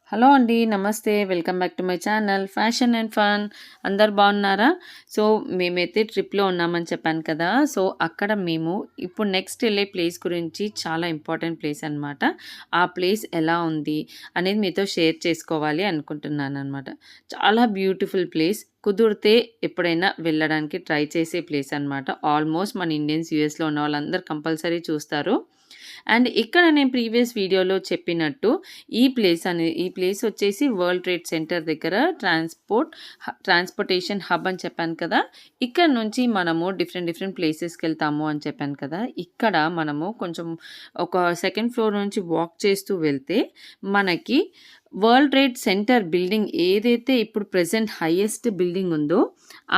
Hello అండి. నమస్తే. Welcome back to my channel fashion and fun. అందరు బాగున్నారా? సో, మేమైతే ట్రిప్‌లో ఉన్నామని చెప్పాను కదా! సో, అక్కడ మేము ఇప్పుడు నెక్స్ట్ ఎళ్ళే ప్లేస్ గురించి చాలా ఇంపార్టెంట్ ప్లేస్ అనమాట. ఆ ప్లేస్ ఎలా ఉంది అనేది మీతో షేర్ చేసుకోవాలి అనుకుంటున్నాననమాట. చాలా బ్యూటిఫుల్ ప్లేస్. కుదిరితే ఎప్పుడైనా వెళ్ళడానికి ట్రై చేసే ప్లేస్ అనమాట. ఆల్మోస్ట్ మన ఇండియన్స్ యూఎస్‌లో ఉన్న వాళ్ళందరూ కంపల్సరీ చూస్తారు. అండ్ ఇక్కడ నేను ప్రీవియస్ వీడియోలో చెప్పినట్టు ఈ ప్లేస్ వచ్చేసి వరల్డ్ ట్రేడ్ సెంటర్ దగ్గర ట్రాన్స్‌పోర్టేషన్ హబ్ అని చెప్పాను కదా! ఇక్కడ నుంచి మనము డిఫరెంట్ ప్లేసెస్‌కి వెళ్తాము అని చెప్పాను కదా! ఇక్కడ మనము కొంచెం ఒక సెకండ్ ఫ్లోర్ నుంచి వాక్ చేస్తూ వెళ్తే మనకి వరల్డ్ ట్రేడ్ సెంటర్ బిల్డింగ్ ఏదైతే ఇప్పుడు ప్రెజెంట్ హైయెస్ట్ బిల్డింగ్ ఉందో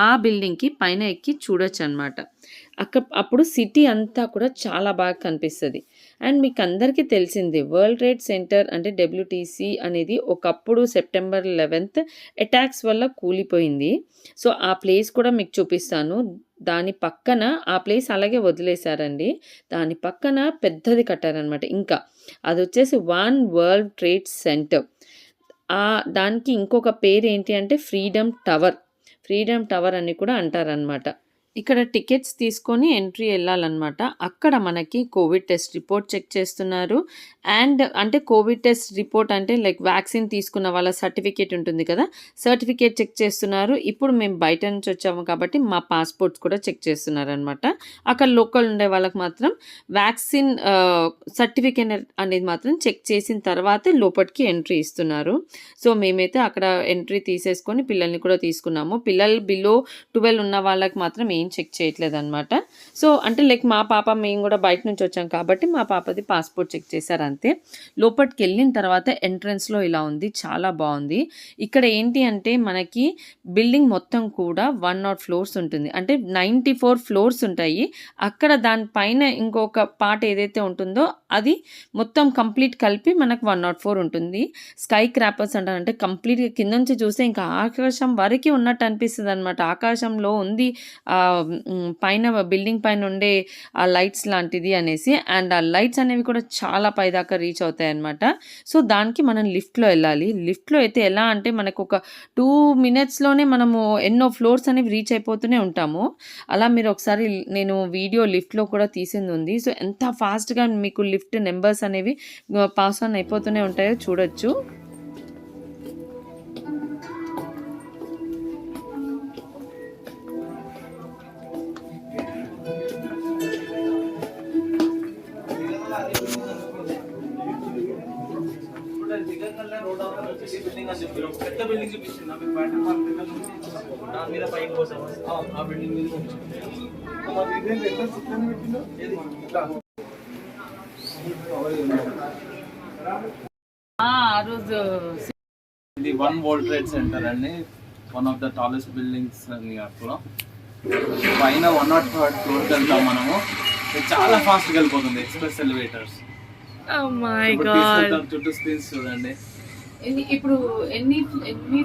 ఆ బిల్డింగ్‌కి పైన ఎక్కి చూడొచ్చనమాట. అప్పుడు సిటీ అంతా కూడా చాలా బాగా కనిపిస్తది. అండ్ మీకందరికీ తెలిసిందే వరల్డ్ ట్రేడ్ సెంటర్ అంటే డబ్ల్యూటీసీ అనేది ఒకప్పుడు సెప్టెంబర్ 11th అటాక్స్ వల్ల కూలిపోయింది. సో, ఆ ప్లేస్ కూడా మీకు చూపిస్తాను. దాని పక్కన ఆ ప్లేస్ అలాగే వదిలేశారండి. దాని పక్కన పెద్దది కట్టారనమాట ఇంకా. అదొచ్చేసి వన్ వరల్డ్ ట్రేడ్ సెంటర్. దానికి ఇంకొక పేరేంటి అంటే ఫ్రీడమ్ టవర్. ఫ్రీడమ్ టవర్ అని కూడా అంటారనమాట. ఇక్కడ టికెట్స్ తీసుకొని ఎంట్రీ ఎళ్ళాలనమాట. అక్కడ మనకి కోవిడ్ టెస్ట్ రిపోర్ట్ చెక్ చేస్తున్నారు. అండ్ అంటే కోవిడ్ టెస్ట్ రిపోర్ట్ అంటే లైక్ వ్యాక్సిన్ తీసుకున్న వాళ్ళ సర్టిఫికేట్ ఉంటుంది కదా! సర్టిఫికేట్ చెక్ చేస్తున్నారు. ఇప్పుడు మేము బయట నుంచి వచ్చాము కాబట్టి మా పాస్‌పోర్ట్స్ కూడా చెక్ చేస్తున్నారనమాట. అక్కడ లోకల్ ఉండే వాళ్ళకి మాత్రం వ్యాక్సిన్ సర్టిఫికేట్ అనేది మాత్రం చెక్ చేసిన తర్వాతే లోపటికి ఎంట్రీ ఇస్తున్నారు. సో, మేమైతే అక్కడ ఎంట్రీ తీసేసుకొని పిల్లల్ని కూడా తీసుకున్నాము. పిల్లలు బిలో 12 ఉన్న వాళ్ళకి మాత్రం ఏం చెక్ చేయట్లేదనమాట. సో, అంటే లైక్ మా పాప మేము కూడా బయట నుంచి వచ్చాం కాబట్టి మా పాపది పాస్‌పోర్ట్ చెక్ చేశారు అంతే. లోపటికెళ్ళిన తర్వాత ఎంట్రన్స్‌లో ఇలా ఉంది. చాలా బావుంది. ఇక్కడ ఏంటి అంటే మనకి బిల్డింగ్ మొత్తం కూడా 104 ఫ్లోర్స్ ఉంటుంది. అంటే 94 ఫ్లోర్స్ ఉంటాయి. అక్కడ దాని పైన ఇంకొక పార్ట్ ఏదైతే ఉంటుందో అది మొత్తం కంప్లీట్ కలిపి మనకు 104 ఉంటుంది. స్కై క్రాపర్స్ అంటారు. అంటే కంప్లీట్‌గా కింద నుంచి చూస్తే ఇంకా ఆకాశం వరకి ఉన్నట్టు అనిపిస్తదనమాట. ఆకాశంలో ఉంది పైన బిల్డింగ్ పైన ఉండే ఆ లైట్స్ లాంటిది అనేసి. అండ్ ఆ లైట్స్ అనేవి కూడా చాలా పైదాకా రీచ్ అవుతాయన్నమాట. సో, దానికి మనం లిఫ్ట్‌లో ఎళ్ళాలి. లిఫ్ట్‌లో అయితే ఎలా అంటే మనకు ఒక 2 మినిట్స్‌లోనే మనము ఎన్నో ఫ్లోర్స్ అనేవి రీచ్ అయిపోతూనే ఉంటాము. అలా మీరు ఒకసారి నేను వీడియో లిఫ్ట్‌లో కూడా తీసిందుంది. సో, ఎంత ఫాస్ట్‌గా మీకు లిఫ్ట్ నంబర్స్ అనేవి పాస్ ఆన్ అయిపోతూనే ఉంటాయో చూడొచ్చు. పెద్ద బిల్డింగ్ చూపిస్తున్నా మీకు బయట దాని మీద పైకి పోతాం ఆ బిల్డింగ్ మీద ఆ రోజు ఇది వన్ వరల్డ్ ట్రేడ్ సెంటర్ అండి. One of the tallest buildings న్యూయార్క్లో. పైన 103rd ఫ్లోర్కి వెళ్తాం మనము. ఇది చాలా ఫాస్ట్గా వెళ్ళిపోతుంది. Express elevators. చుట్టూ స్క్రీన్స్ చూడండి. ఇప్పుడు ఎన్ని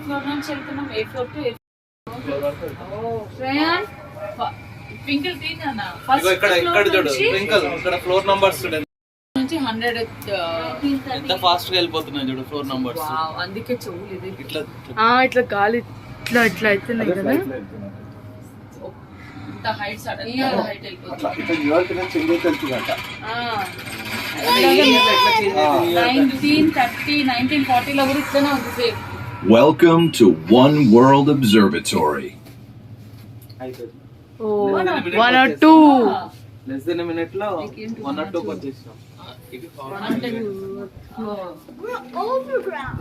ఫ్లోర్ నుంచి వెళ్తున్నాం? ఏ ఫ్లోర్ టు ట్వింకిల్ తీనా ఫస్ట్ ఇక్కడ చూడు ట్వింకిల్ ఇక్కడ ఫ్లోర్ నంబర్స్ చూడండి. నుంచి 100 ఎంత ఫాస్ట్ గా వెళ్ళిపోతున్నాయి చూడు ఫ్లోర్ నంబర్స్. అందుకే చెవులు ఇట్లా గాలి ఇట్లా అవుతున్నాయి కదా. ఇంత హైట్ సడన్ గా హైట్ వెళ్ళిపోతుంది. 1930 1940 లో కూడా ఇట్లనే ఉంది same. Welcome to One World Observatory. 1 or 2 less than minute లో 1 or 2 వచ్చేసాం. We're overground.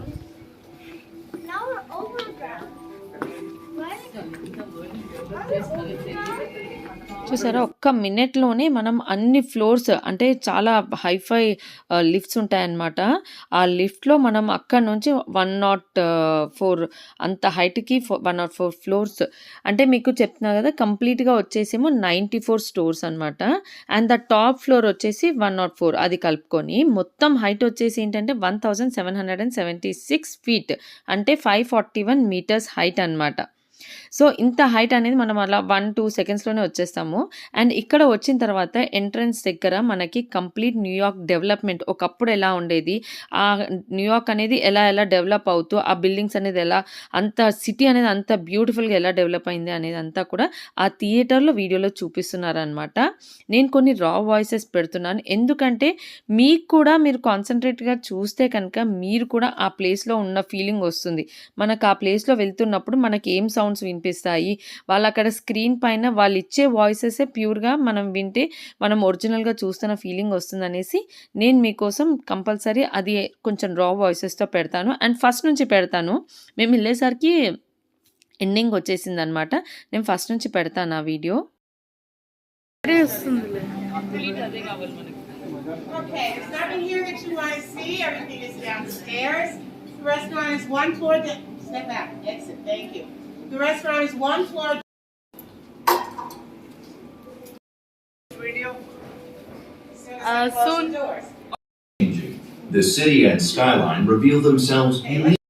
Now we're overground. చూసారా, ఒక్క మినిట్లోనే మనం అన్ని ఫ్లోర్స్ అంటే చాలా హైఫై లిఫ్ట్స్ ఉంటాయన్నమాట. ఆ లిఫ్ట్లో మనం అక్కడ నుంచి 104 అంత హైట్కి 104 ఫ్లోర్స్ అంటే మీకు చెప్తున్నా కదా కంప్లీట్గా వచ్చేసేమో 94 స్టోర్స్ అనమాట. అండ్ ద టాప్ ఫ్లోర్ వచ్చేసి 104 అది కలుపుకొని మొత్తం హైట్ వచ్చేసి ఏంటంటే 1776 ఫీట్ అంటే 541 మీటర్స్ హైట్ అనమాట. సో, ఇంత హైట్ అనేది మనం అలా 1, 2 సెకండ్స్‌లోనే వచ్చేస్తాము. అండ్ ఇక్కడ వచ్చిన తర్వాత ఎంట్రన్స్ దగ్గర మనకి కంప్లీట్ న్యూయార్క్ డెవలప్‌మెంట్ ఒకప్పుడు ఎలా ఉండేది, న్యూయార్క్ అనేది ఎలా డెవలప్ అవుతూ ఆ బిల్డింగ్స్ అనేది అంత సిటీ అనేది అంత బ్యూటిఫుల్‌గా ఎలా డెవలప్ అయింది అనేదంతా కూడా ఆ థియేటర్‌లో వీడియోలో చూపిస్తున్నారనమాట. నేను కొన్ని రా వాయిసెస్ పెడుతున్నాను. ఎందుకంటే మీకు కూడా మీరు కాన్సంట్రేట్‌గా చూస్తే కనుక మీరు కూడా ఆ ప్లేస్‌లో ఉన్న ఫీలింగ్ వస్తుంది. మనకు ఆ ప్లేస్‌లో వెళ్తున్నప్పుడు మనకి ఏం సౌండ్స్ వినిపిస్తాయి, వాళ్ళక్కడ స్క్రీన్ పైన వాళ్ళిచ్చే వాయిసెసే ప్యూర్‌గా మనం వింటే మనం ఒరిజినల్‌గా చూస్తున్న ఫీలింగ్ వస్తుందనేసి నేను మీకోసం కంపల్సరీ అది కొంచెం రా వాయిసెస్‌తో పెడతాను. అండ్ ఫస్ట్ నుంచి పెడతాను. మేమెళ్ళేసరికి ఎండింగ్ వచ్చేసిందనమాట. నేను ఫస్ట్ నుంచి పెడతాను ఆ వీడియో. అదే వస్తుందిలే. Okay, there's nothing here that you want to see. Everything is downstairs. The restaurant is one floor. Step back. Exit. Thank you. The restaurant is one floor. Video. Soon. Doors. The city and skyline reveal themselves unique.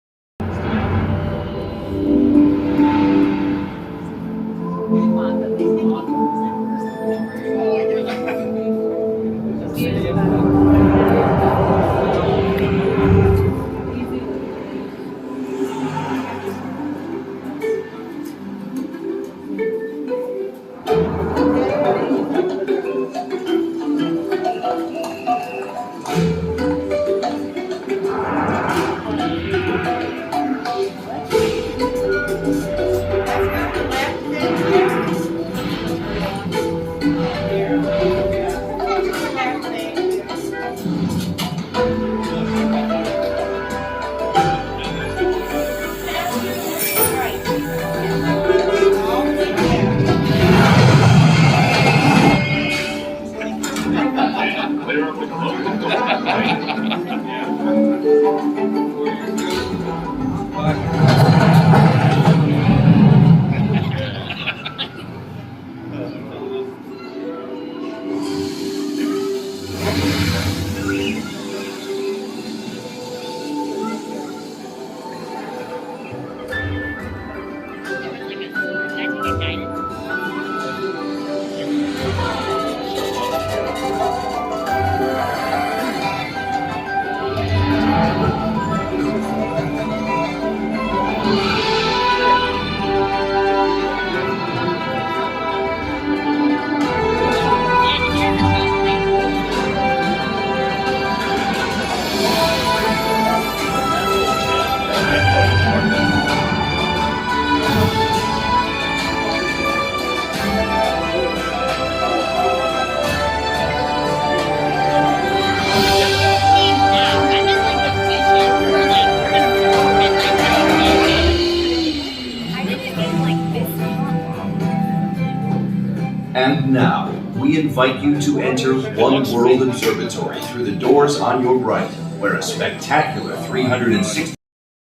And now, we invite you to enter One World Observatory through the doors on your right, where a spectacular 360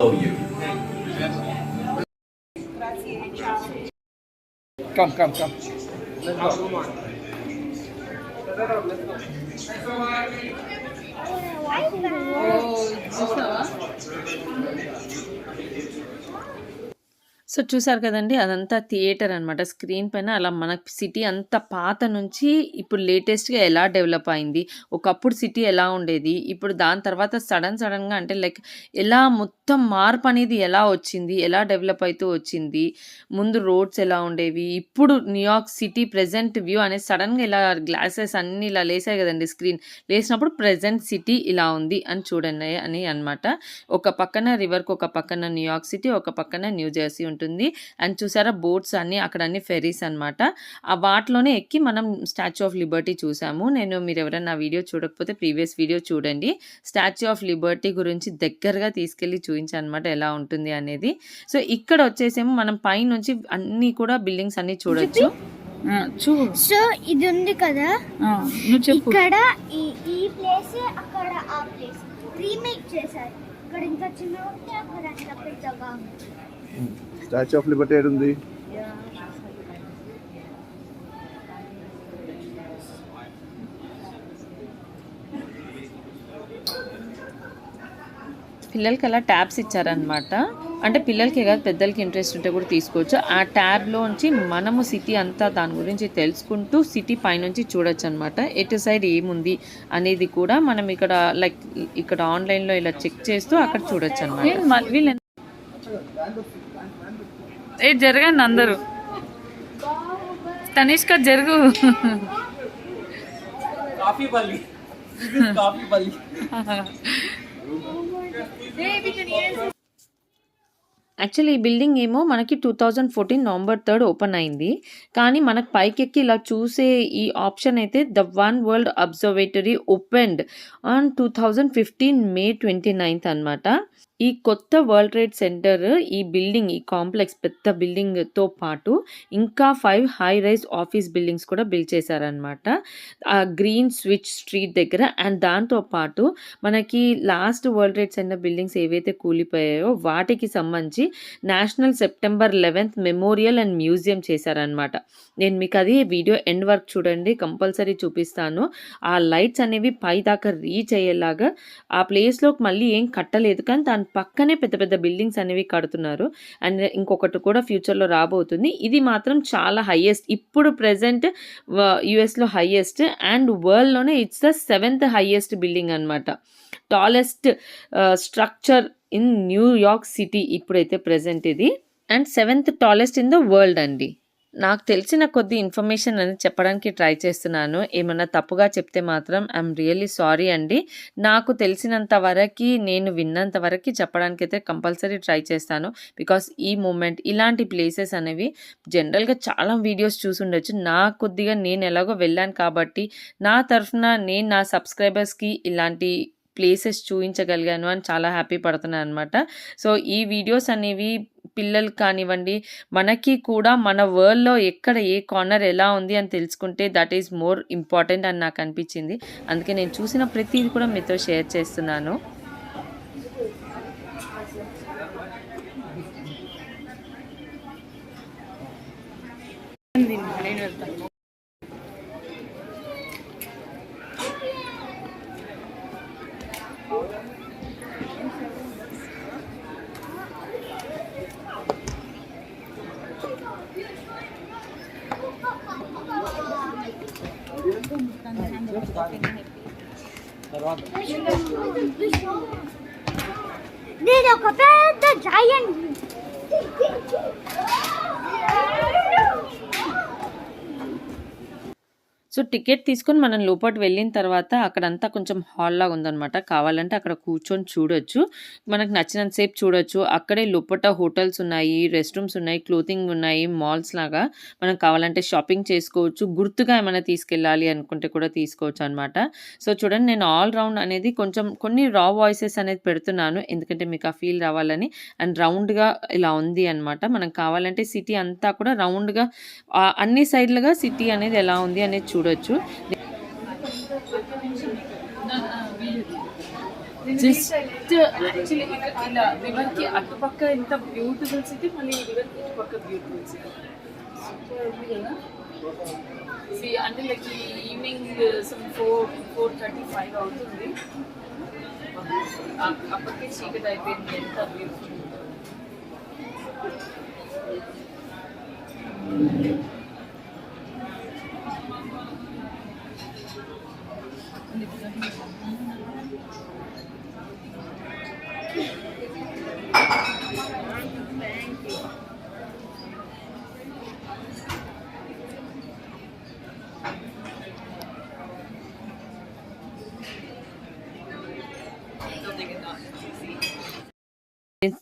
below you. Come. So, చూసారు కదండీ! అదంతా theatre అనమాట. Screen పైన అలా మన city అంత పాత నుంచి ఇప్పుడు లేటెస్ట్‌గా ఎలా డెవలప్ అయింది. ఒకప్పుడు సిటీ ఎలా ఉండేది. ఇప్పుడు దాని తర్వాత సడెన్‌గా అంటే లైక్ ఎలా మొత్తం మార్పనేది ఎలా వచ్చింది. ఎలా డెవలప్ అయితూ వచ్చింది. ముందు రోడ్స్ ఎలా ఉండేవి. ఇప్పుడు న్యూయార్క్ సిటీ ప్రెజెంట్ వ్యూ అనేది సడెన్‌గా ఇలా గ్లాసెస్ అన్నీ ఇలా లేసాయి కదండీ స్క్రీన్. లేసినప్పుడు ప్రెజెంట్ సిటీ ఇలా ఉంది అని చూడండి అని అనమాట. ఒక పక్కన రివర్‌కి ఒక పక్కన న్యూయార్క్ సిటీ, ఒక పక్కన న్యూ జెర్సీ ఉంటుంది. అండ్ చూసారా బోట్స్ అన్నీ అక్కడ అన్ని ఫెర్రీస్ అనమాట. ఆ వాటిలోనే ఎక్కి మనం స్టాచ్యూ ఆఫ్ లిబర్టీ చూసాము. మీరు ఎవరైనా వీడియో చూడకపోతే ప్రీవియస్ వీడియో చూడండి. స్టాచ్యూ ఆఫ్ లిబర్టీ గురించి దగ్గరగా తీసుకెళ్ళి చూపించాను అనమాట ఎలా ఉంటుంది అనేది. సో, ఇక్కడ వచ్చేసేమో మనం పైనుంచి అన్నీ కూడా బిల్డింగ్స్ అన్నీ చూడొచ్చు. చూడు. సో ఇది ఉంది కదా, నువ్వు చెప్పు. ఇక్కడ ఈ ప్లేస్ అక్కడ ఆ ప్లేస్ రీమేక్ చేశారు. ఇక్కడ ఇంకా చిన్న ఉంది, అక్కడ అంత పెద్దగా ఉంది. స్టాచ్యూ ఆఫ్ లిబర్టీ ఏడు ఉంది? పిల్లలకి అలా ట్యాబ్స్ ఇచ్చారనమాట. అంటే పిల్లలకే కాదు పెద్దలకి ఇంట్రెస్ట్ ఉంటే కూడా తీసుకోవచ్చు. ఆ ట్యాబ్లోంచి మనము సిటీ అంతా దాని గురించి తెలుసుకుంటూ సిటీ పైనుంచి చూడొచ్చు అనమాట. ఎటు సైడ్ ఏముంది అనేది కూడా మనం ఇక్కడ లైక్ ఇక్కడ ఆన్లైన్లో ఇలా చెక్ చేస్తూ అక్కడ చూడొచ్చు అనమాట. వీళ్ళు జరగండి అందరూ. తనిష్క జరుగు. కాఫీ బల్లి. కాఫీ బల్లి. యాక్చువల్లీ ఈ బిల్డింగ్ ఏమో మనకి 2014 నవంబర్ 3 ఓపెన్ అయింది. కానీ మనకు పైకెక్కి ఇలా చూసే ఈ ఆప్షన్ అయితే the one world observatory opened on 2015 మే 29 అనమాట. ఈ కొత్త వరల్డ్ ట్రేడ్ సెంటర్ ఈ బిల్డింగ్ ఈ కాంప్లెక్స్ పెద్ద బిల్డింగ్తో పాటు ఇంకా 5 హై రైజ్ ఆఫీస్ బిల్డింగ్స్ కూడా బిల్డ్ చేశారనమాట. ఆ గ్రీన్ స్విచ్ స్ట్రీట్ దగ్గర. అండ్ దాంతోపాటు మనకి last world trade centre buildings ఏవైతే కూలిపోయాయో వాటికి సంబంధించి national September 11th memorial and museum చేశారనమాట. నేను మీకు అది వీడియో ఎండ్ వరకు చూడండి, కంపల్సరీ చూపిస్తాను. ఆ లైట్స్ అనేవి పై దాకా రీచ్ అయ్యేలాగా ఆ ప్లేస్లోకి మళ్ళీ ఏం కట్టలేదు, కానీ దాని పక్కనే పెద్ద పెద్ద బిల్డింగ్స్ అనేవి కడుతున్నారు. అండ్ ఇంకొకటి కూడా ఫ్యూచర్లో రాబోతుంది. ఇది మాత్రం చాలా హైయెస్ట్, ఇప్పుడు ప్రెజెంట్ యుఎస్లో హైయెస్ట్ అండ్ వరల్డ్లోనే it's the 7th highest building అనమాట. Tallest structure in New York city ఇప్పుడైతే ప్రెజెంట్ ఇది. And 7th tallest in the world అండి. నాకు తెలిసిన కొద్ది ఇన్ఫర్మేషన్ అనేది చెప్పడానికి ట్రై చేస్తున్నాను. ఏమన్నా తప్పుగా చెప్తే మాత్రం ఐఎమ్ రియల్లీ సారీ అండి. నాకు తెలిసినంత వరకు నేను విన్నంత వరకు చెప్పడానికి అయితే కంపల్సరీ ట్రై చేస్తాను. బికాస్ ఈ మూమెంట్ ఇలాంటి ప్లేసెస్ అనేవి జనరల్గా చాలా వీడియోస్ చూసి ఉండొచ్చు. నా కొద్దిగా నేను ఎలాగో వెళ్ళాను కాబట్టి నా తరఫున నేను నా సబ్స్క్రైబర్స్కి ఇలాంటి ప్లేసెస్ చూపించగలిగాను అని చాలా హ్యాపీ పడుతున్నాను అనమాట. సో ఈ వీడియోస్ అనేవి పిల్లలు కానివ్వండి, మనకి కూడా మన వరల్డ్లో ఎక్కడ ఏ కార్నర్ ఎలా ఉంది అని తెలుసుకుంటే దట్ ఈస్ మోర్ ఇంపార్టెంట్ అని నాకు అనిపించింది. అందుకే నేను చూసిన ప్రతిదీ కూడా మీతో షేర్ చేస్తున్నాను. నేను ఒక పెద్ద జాయింట్ సో టికెట్ తీసుకొని మనం లోపలికి వెళ్ళిన తర్వాత అక్కడంతా కొంచెం హాల్ లాగా ఉందన్నమాట. కావాలంటే అక్కడ కూర్చొని చూడొచ్చు, మనకు నచ్చినంత సేపు చూడొచ్చు. అక్కడే లోపల హోటల్స్ ఉన్నాయి, రెస్ట్ రూమ్స్ ఉన్నాయి, క్లోతింగ్ ఉన్నాయి, మాల్స్ లాగా. మనం కావాలంటే షాపింగ్ చేసుకోవచ్చు, గుర్తుగా ఏమైనా తీసుకెళ్ళాలి అనుకుంటే కూడా తీసుకోవచ్చు అనమాట. సో చూడండి, నేను ఆల్ రౌండ్ అనేది కొంచెం కొన్ని రా వాయిసెస్ అనేది పెడుతున్నాను, ఎందుకంటే మీకు ఆ ఫీల్ రావాలని. అండ్ రౌండ్గా ఇలా ఉంది అనమాట. మనం కావాలంటే సిటీ అంతా కూడా రౌండ్గా అన్ని సైడ్లుగా సిటీ అనేది ఎలా ఉంది అనేది చూడొచ్చు. జస్ట్ యాక్చువల్లీ ఇలా రివర్కి అటుపక్క ఎంత బ్యూటిఫుల్ సిటీ, మళ్ళీ రివర్కి ఇటుపక్క బ్యూటిఫుల్ సిటీ. సూపర్ ఉంది కదా. అంటే లైక్ ఈవినింగ్ సమ్ 4:35 అవుతుంది. అప్పటికే చీకటి అయిపోయింది. ఎంత బ్యూటిఫుల్.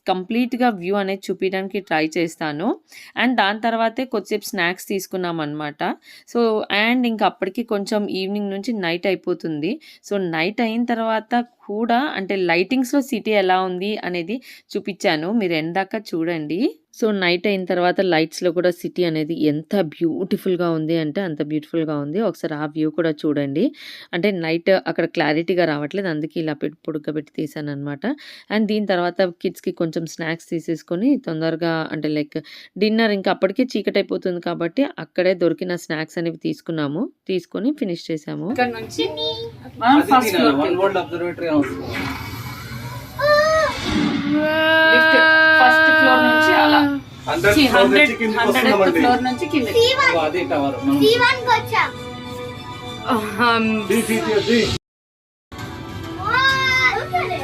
కంప్లీట్గా వ్యూ అనేది చూపించడానికి ట్రై చేస్తాను. అండ్ దాని తర్వాతే కొద్దిసేపు స్నాక్స్ తీసుకున్నాం అనమాట. సో అండ్ ఇంకా అప్పటికి కొంచెం ఈవినింగ్ నుంచి నైట్ అయిపోతుంది. సో నైట్ అయిన తర్వాత కూడా అంటే లైటింగ్స్లో సిటీ ఎలా ఉంది అనేది చూపించాను, మీరు ఎందాక చూడండి. సో నైట్ అయిన తర్వాత లైట్స్లో కూడా సిటీ అనేది ఎంత బ్యూటిఫుల్గా ఉంది అంటే అంత బ్యూటిఫుల్గా ఉంది. ఒకసారి ఆ వ్యూ కూడా చూడండి. అంటే నైట్ అక్కడ క్లారిటీగా రావట్లేదు, అందుకే ఇలా పొడుగ్గబెట్టి తీసాను అనమాట. అండ్ దీని తర్వాత కిడ్స్కి కొంచెం స్నాక్స్ తీసేసుకొని తొందరగా అంటే లైక్ డిన్నర్ ఇంకా అప్పటికే చీకటి అయిపోతుంది కాబట్టి అక్కడే దొరికిన స్నాక్స్ అనేవి తీసుకొని ఫినిష్ చేసాము. ఇక్కడ నుంచి మనం first floor one world observatory lift first floor నుంచి అలా 100th ఫ్లోర్ నుంచి కింద అదే టవర్ C1 కి వచ్చాం. చూసారే?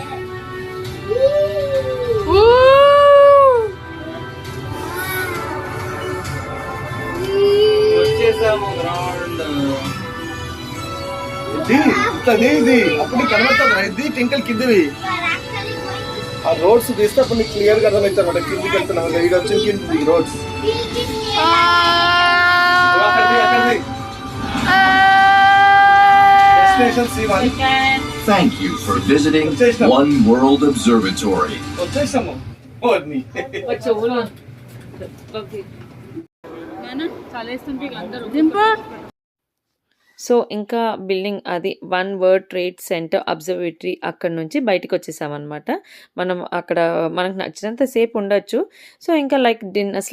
వచ్చేసాము గ్రౌండ్. ఇది అప్పుడు నీకు కనబడుతుంది ఇది టింకల్ కిందివి Actually going to ఆ రోడ్స్ తీస్తే అప్పుడు నీకు క్లియర్ గా అర్థమవుతుంది అన్నమాట. కిందికి వెళ్తున్నాం ఇది వచ్చిన కింది రోడ్స్. అక్కడిది destination C1. Thank you for visiting One World Observatory. వచ్చేసాము. చెవులు చాలేస్తుంటే అందరూ సో ఇంకా బిల్డింగ్ అది one world trade centre observatory అక్కడ నుంచి బయటకు వచ్చేసామన్నమాట. మనం అక్కడ మనకు నచ్చినంత సేపు ఉండొచ్చు. సో ఇంకా లైక్ డిన్నర్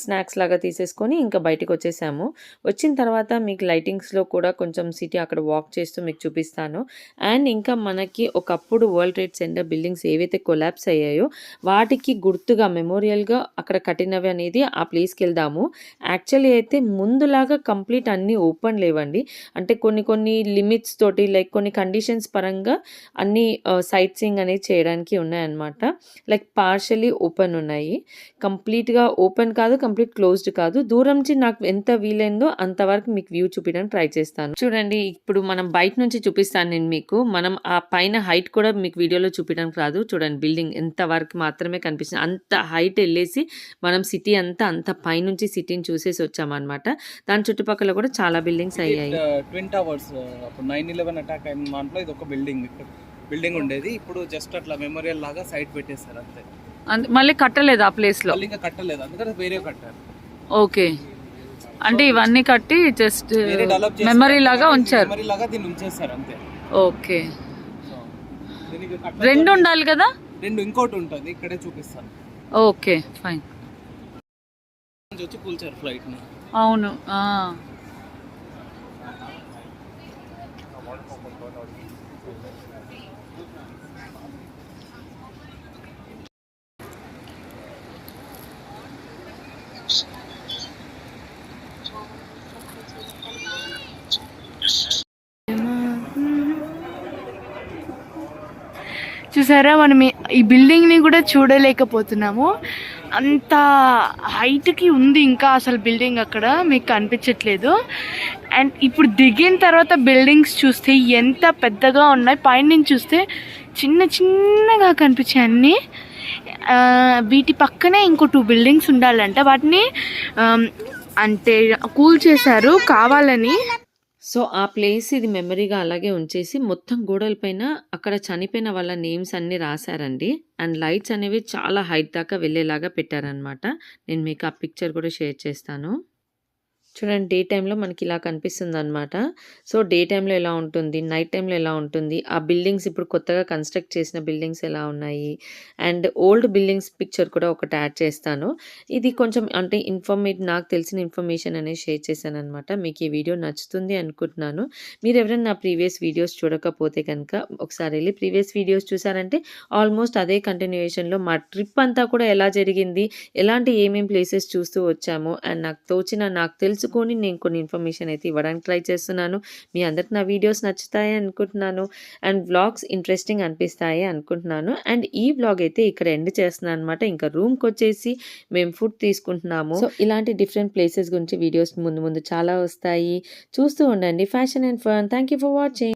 స్నాక్స్ లాగా తీసేసుకొని ఇంకా బయటకు వచ్చేసాము. వచ్చిన తర్వాత మీకు లైటింగ్స్లో కూడా కొంచెం సిటీ అక్కడ వాక్ చేస్తూ మీకు చూపిస్తాను. అండ్ ఇంకా మనకి ఒకప్పుడు వరల్డ్ ట్రేడ్ సెంటర్ బిల్డింగ్స్ ఏవైతే కొలాప్స్ అయ్యాయో వాటికి గుర్తుగా మెమోరియల్గా అక్కడ కట్టినవి అనేది ఆ ప్లేస్కి వెళ్దాము. యాక్చువల్లీ అయితే ముందులాగా కంప్లీట్ అన్నీ ఓపెన్ లేవండి. అంటే కొన్ని లిమిట్స్ తోటి లైక్ కొన్ని కండిషన్స్ పరంగా అన్ని సైట్ సీయింగ్ అనేది చేయడానికి ఉన్నాయన్నమాట. లైక్ పార్షియలీ ఓపెన్ ఉన్నాయి, కంప్లీట్గా ఓపెన్ కాదు, కంప్లీట్ క్లోజ్డ్ కాదు. దూరం నుంచి నాకు ఎంత వీలైందో అంతవరకు మీకు వ్యూ చూపించడానికి ట్రై చేస్తాను. చూడండి ఇప్పుడు మనం బయట నుంచి చూపిస్తాను నేను మీకు. మనం ఆ పైన హైట్ కూడా మీకు వీడియోలో చూపించడానికి రాదు. చూడండి బిల్డింగ్ ఎంత వరకు మాత్రమే కనిపిస్తుంది. అంత హైట్ వెళ్ళేసి మనం సిటీ అంత పైనుంచి సిటీని చూసేసి వచ్చామన్నమాట. దాని చుట్టుపక్కల కూడా చాలా బిల్డింగ్స్ అయ్యాయి. ట్విన్ టవర్స్ అప్పుడు 9/11 అటాక్ అయిన దాంట్లో ఇది ఒక బిల్డింగ్ ఉండేది. ఇప్పుడు జస్ట్ అట్లా మెమోరియల్ లాగా సైట్ పెట్టేశారు అంతే. మళ్ళీ కట్టలేదు ఆ ప్లేస్ లో. మళ్ళీ ఇంకా కట్టలేదు, అందుకని వేరే కట్టారు. ఓకే, అంటే ఇవన్నీ కట్టి జస్ట్ వేరే డెవలప్ చేసి మెమరీ లాగా ఉంచారు. మెమరీ లాగా దీన్ని ఉంచేస్తారు అంతే. ఓకే, సో దీనికి రెండు ఉండాలి కదా. రెండు ఇంకోటి ఉంటుంది, ఇక్కడే చూపిస్తాను. Okay fine. వచ్చి కూల్చారు ఫ్లైట్ ని. అవును. చూసారా, మనం ఈ బిల్డింగ్ని కూడా చూడలేకపోతున్నాము. అంత హైట్కి ఉంది ఇంకా అసలు బిల్డింగ్, అక్కడ మీకు కనిపించట్లేదు. అండ్ ఇప్పుడు దిగిన తర్వాత బిల్డింగ్స్ చూస్తే ఎంత పెద్దగా ఉన్నాయి, పైనుంచి చూస్తే చిన్నగా కనిపించాయి అన్నీ. వీటి పక్కనే ఇంకో 2 బిల్డింగ్స్ ఉండాలంట, వాటిని అంటే కూల్ చేశారు కావాలని. సో ఆ ప్లేస్ ఇది మెమరీగా అలాగే ఉంచేసి మొత్తం గోడలపైన అక్కడ చనిపోయిన వాళ్ళ నేమ్స్ అన్నీ రాశారండి. అండ్ లైట్స్ అనేవి చాలా హైట్ దాకా వెళ్ళేలాగా పెట్టారనమాట. నేను మీకు ఆ పిక్చర్ కూడా షేర్ చేస్తాను. చూడండి డే టైంలో మనకి ఇలా కనిపిస్తుంది అనమాట. సో డే టైంలో ఎలా ఉంటుంది, నైట్ టైంలో ఎలా ఉంటుంది, ఆ బిల్డింగ్స్ ఇప్పుడు కొత్తగా కన్స్ట్రక్ట్ చేసిన బిల్డింగ్స్ ఎలా ఉన్నాయి, అండ్ ఓల్డ్ బిల్డింగ్స్ పిక్చర్ కూడా ఒకటి యాడ్ చేస్తాను. ఇది కొంచెం అంటే నాకు తెలిసిన ఇన్ఫర్మేషన్ అనేది షేర్ చేశాను అనమాట. మీకు ఈ వీడియో నచ్చుతుంది అనుకుంటున్నాను. మీరు ఎవరైనా నా ప్రీవియస్ వీడియోస్ చూడకపోతే కనుక ఒకసారి వెళ్ళి ప్రీవియస్ వీడియోస్ చూసారంటే ఆల్మోస్ట్ అదే కంటిన్యూయేషన్లో మా ట్రిప్ అంతా కూడా ఎలా జరిగింది, ఎలాంటి ఏమేమి ప్లేసెస్ చూస్తూ వచ్చాము అండ్ నాకు తెలుసుకొని నేను కొన్ని ఇన్ఫర్మేషన్ అయితే ఇవ్వడానికి ట్రై చేస్తున్నాను. మీ అందరికి నా వీడియోస్ నచ్చుతాయి అనుకుంటున్నాను అండ్ వ్లాగ్స్ ఇంట్రెస్టింగ్ అనిపిస్తాయి అనుకుంటున్నాను. అండ్ ఈ వ్లాగ్ అయితే ఇక్కడ ఎండ్ చేస్తున్నాను అనమాట. ఇంకా రూమ్కి వచ్చేసి మేము ఫుడ్ తీసుకుంటున్నాము. సో ఇలాంటి డిఫరెంట్ ప్లేసెస్ గురించి వీడియోస్ ముందు చాలా వస్తాయి, చూస్తూ ఉండండి. Fashion and fun. Thank you for watching.